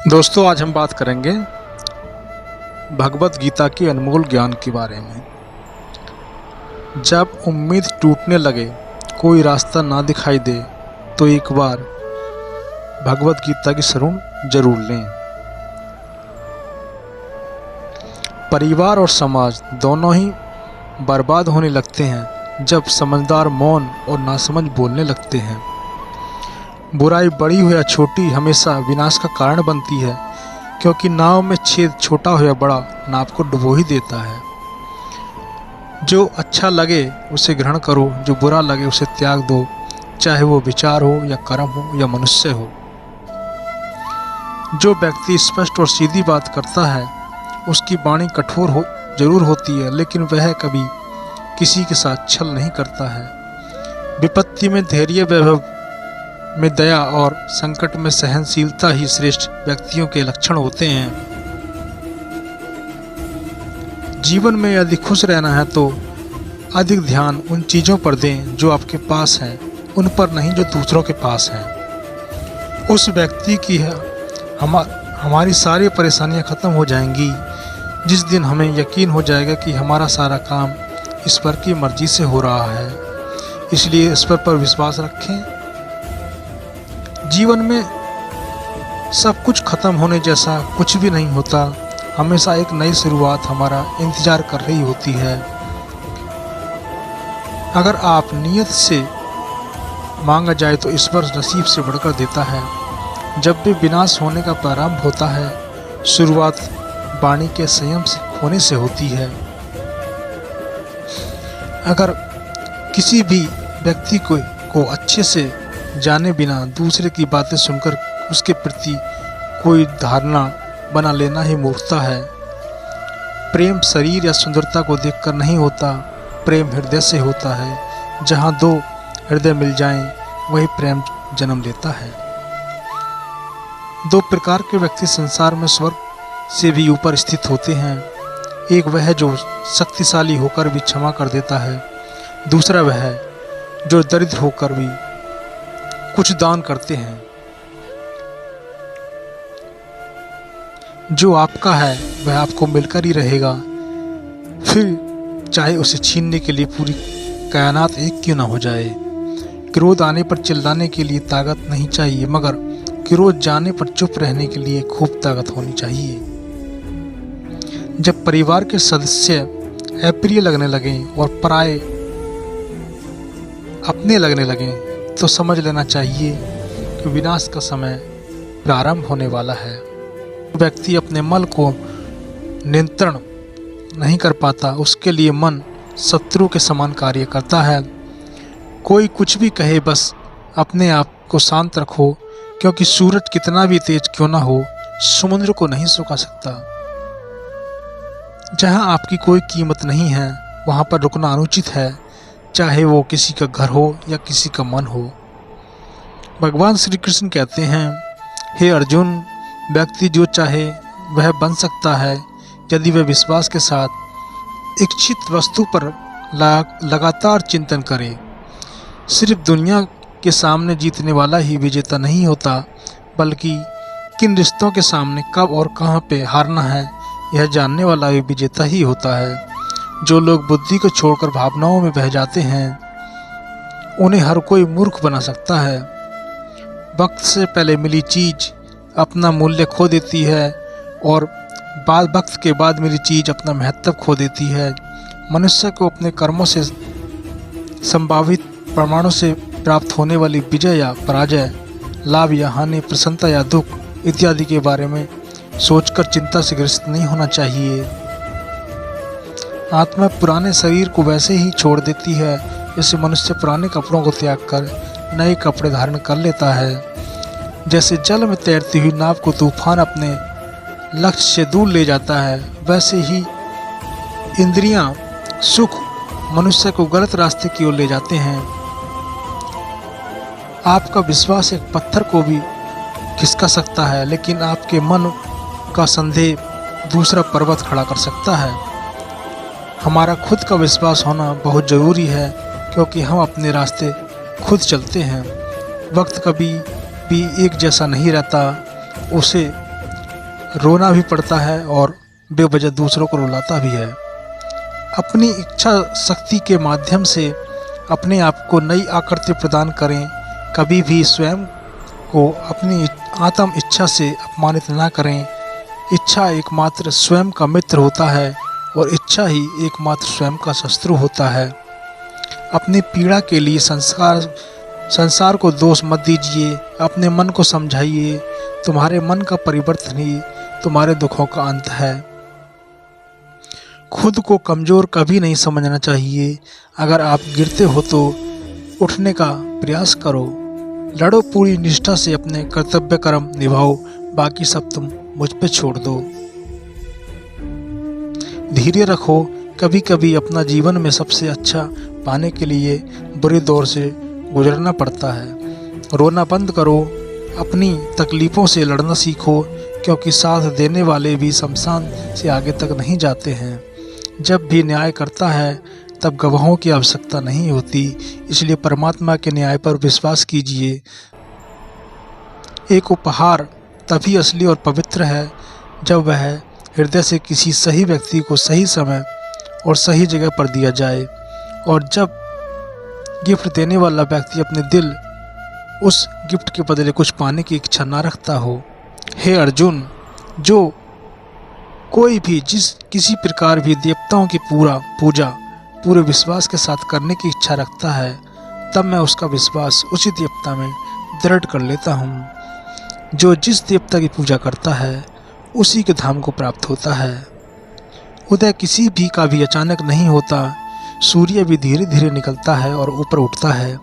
दोस्तों, आज हम बात करेंगे भगवत गीता के अनमोल ज्ञान के बारे में। जब उम्मीद टूटने लगे, कोई रास्ता ना दिखाई दे, तो एक बार भगवत गीता की शरण जरूर लें। परिवार और समाज दोनों ही बर्बाद होने लगते हैं जब समझदार मौन और नासमझ बोलने लगते हैं। बुराई बड़ी हो या छोटी हमेशा विनाश का कारण बनती है, क्योंकि नाव में छेद छोटा हो या बड़ा नाव को डुबो ही देता है। जो अच्छा लगे उसे ग्रहण करो, जो बुरा लगे उसे त्याग दो, चाहे वो विचार हो या कर्म हो या मनुष्य हो। जो व्यक्ति स्पष्ट और सीधी बात करता है उसकी वाणी कठोर हो जरूर होती है, लेकिन वह कभी किसी के साथ छल नहीं करता है। विपत्ति में धैर्य, वैभव में दया और संकट में सहनशीलता ही श्रेष्ठ व्यक्तियों के लक्षण होते हैं। जीवन में यदि खुश रहना है तो अधिक ध्यान उन चीज़ों पर दें जो आपके पास हैं, उन पर नहीं जो दूसरों के पास हैं। उस व्यक्ति की हमारी सारी परेशानियां खत्म हो जाएंगी जिस दिन हमें यकीन हो जाएगा कि हमारा सारा काम ईश्वर की मर्जी से हो रहा है। इसलिए ईश्वर पर विश्वास रखें। जीवन में सब कुछ खत्म होने जैसा कुछ भी नहीं होता। हमेशा एक नई शुरुआत हमारा इंतजार कर रही होती है। अगर आप नियत से मांगा जाए तो ईश्वर नसीब से बढ़कर देता है। जब भी विनाश होने का प्रारंभ होता है, शुरुआत वाणी के संयम से होने से होती है। अगर किसी भी व्यक्ति को अच्छे से जाने बिना दूसरे की बातें सुनकर उसके प्रति कोई धारणा बना लेना ही मूर्खता है। प्रेम शरीर या सुंदरता को देखकर नहीं होता, प्रेम हृदय से होता है। जहाँ दो हृदय मिल जाएं, वही प्रेम जन्म लेता है। दो प्रकार के व्यक्ति संसार में स्वर्ग से भी ऊपर स्थित होते हैं। एक वह जो शक्तिशाली होकर भी क्षमा कर देता है, दूसरा वह जो दरिद्र होकर भी कुछ दान करते हैं। जो आपका है वह आपको मिलकर ही रहेगा, फिर चाहे उसे छीनने के लिए पूरी कायनात एक क्यों ना हो जाए। क्रोध आने पर चिल्लाने के लिए ताकत नहीं चाहिए, मगर क्रोध जाने पर चुप रहने के लिए खूब ताकत होनी चाहिए। जब परिवार के सदस्य अप्रिय लगने लगें और पराये अपने लगने लगें, तो समझ लेना चाहिए कि विनाश का समय प्रारंभ होने वाला है। व्यक्ति अपने मन को नियंत्रण नहीं कर पाता, उसके लिए मन शत्रु के समान कार्य करता है। कोई कुछ भी कहे, बस अपने आप को शांत रखो, क्योंकि सूरज कितना भी तेज क्यों ना हो, समुद्र को नहीं सुखा सकता। जहां आपकी कोई कीमत नहीं है, वहां पर रुकना अनुचित है, चाहे वो किसी का घर हो या किसी का मन हो। भगवान श्री कृष्ण कहते हैं, हे अर्जुन, व्यक्ति जो चाहे वह बन सकता है यदि वह विश्वास के साथ इच्छित वस्तु पर लगातार चिंतन करे। सिर्फ दुनिया के सामने जीतने वाला ही विजेता नहीं होता, बल्कि किन रिश्तों के सामने कब और कहाँ पे हारना है यह जानने वाला भी विजेता ही होता है। जो लोग बुद्धि को छोड़कर भावनाओं में बह जाते हैं, उन्हें हर कोई मूर्ख बना सकता है। वक्त से पहले मिली चीज अपना मूल्य खो देती है और वक्त के बाद मिली चीज अपना महत्व खो देती है। मनुष्य को अपने कर्मों से संभावित प्रमाणों से प्राप्त होने वाली विजय या पराजय, लाभ या हानि, प्रसन्नता या दुख इत्यादि के बारे में सोचकर चिंता से ग्रस्त नहीं होना चाहिए। आत्मा पुराने शरीर को वैसे ही छोड़ देती है जैसे मनुष्य पुराने कपड़ों को त्याग कर नए कपड़े धारण कर लेता है। जैसे जल में तैरती हुई नाव को तूफान अपने लक्ष्य से दूर ले जाता है, वैसे ही इंद्रियां, सुख मनुष्य को गलत रास्ते की ओर ले जाते हैं। आपका विश्वास एक पत्थर को भी खिसका सकता है, लेकिन आपके मन का संदेह दूसरा पर्वत खड़ा कर सकता है। हमारा खुद का विश्वास होना बहुत ज़रूरी है, क्योंकि हम अपने रास्ते खुद चलते हैं। वक्त कभी भी एक जैसा नहीं रहता, उसे रोना भी पड़ता है और बेवजह दूसरों को रुलाता भी है। अपनी इच्छा शक्ति के माध्यम से अपने आप को नई आकृति प्रदान करें। कभी भी स्वयं को अपनी आत्म इच्छा से अपमानित ना करें। इच्छा एकमात्र स्वयं का मित्र होता है और इच्छा ही एकमात्र स्वयं का शत्रु होता है। अपनी पीड़ा के लिए संसार को दोष मत दीजिए। अपने मन को समझाइए। तुम्हारे मन का परिवर्तन ही तुम्हारे दुखों का अंत है। खुद को कमज़ोर कभी नहीं समझना चाहिए। अगर आप गिरते हो तो उठने का प्रयास करो। लड़ो पूरी निष्ठा से, अपने कर्तव्य कर्म निभाओ, बाकी सब तुम मुझ पे छोड़ दो। धैर्य रखो। कभी कभी अपना जीवन में सबसे अच्छा पाने के लिए बुरे दौर से गुजरना पड़ता है। रोना बंद करो। अपनी तकलीफ़ों से लड़ना सीखो, क्योंकि साथ देने वाले भी शमशान से आगे तक नहीं जाते हैं। जब भी न्याय करता है तब गवाहों की आवश्यकता नहीं होती, इसलिए परमात्मा के न्याय पर विश्वास कीजिए। एक उपहार तभी असली और पवित्र है जब वह हृदय से किसी सही व्यक्ति को सही समय और सही जगह पर दिया जाए, और जब गिफ्ट देने वाला व्यक्ति अपने दिल उस गिफ्ट के बदले कुछ पाने की इच्छा ना रखता हो। हे अर्जुन, जो कोई भी किसी प्रकार भी देवताओं की पूजा पूरे विश्वास के साथ करने की इच्छा रखता है, तब मैं उसका विश्वास उसी देवता में दृढ़ कर लेता हूँ। जो जिस देवता की पूजा करता है उसी के धाम को प्राप्त होता है। उदय किसी भी का भी अचानक नहीं होता। सूर्य भी धीरे धीरे निकलता है और ऊपर उठता है।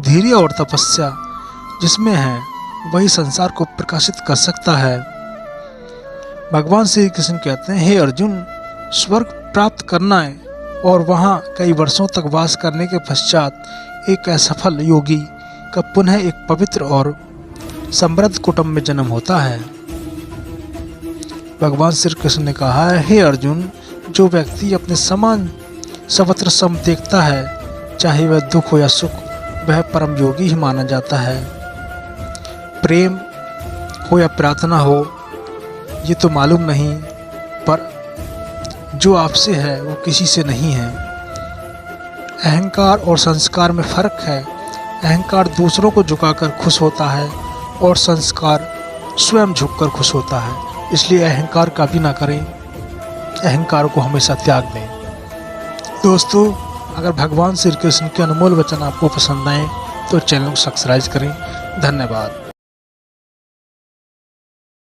धैर्य और तपस्या जिसमें है वही संसार को प्रकाशित कर सकता है। भगवान श्री कृष्ण कहते हैं, हे अर्जुन, स्वर्ग प्राप्त करना है और वहाँ कई वर्षों तक वास करने के पश्चात एक असफल योगी का पुनः एक पवित्र और समृद्ध कुटुंब में जन्म होता है। भगवान श्री कृष्ण ने कहा है, हे अर्जुन, जो व्यक्ति अपने समान सर्वत्र सम देखता है, चाहे वह दुख हो या सुख, वह परम योगी ही माना जाता है। प्रेम हो या प्रार्थना हो ये तो मालूम नहीं, पर जो आपसे है वो किसी से नहीं है। अहंकार और संस्कार में फर्क है। अहंकार दूसरों को झुकाकर खुश होता है और संस्कार स्वयं झुककर खुश होता है। इसलिए अहंकार कभी ना करें, अहंकार को हमेशा त्याग दें। दोस्तों, अगर भगवान श्री कृष्ण के अनमोल वचन आपको पसंद आए तो चैनल को सब्सक्राइब करें। धन्यवाद।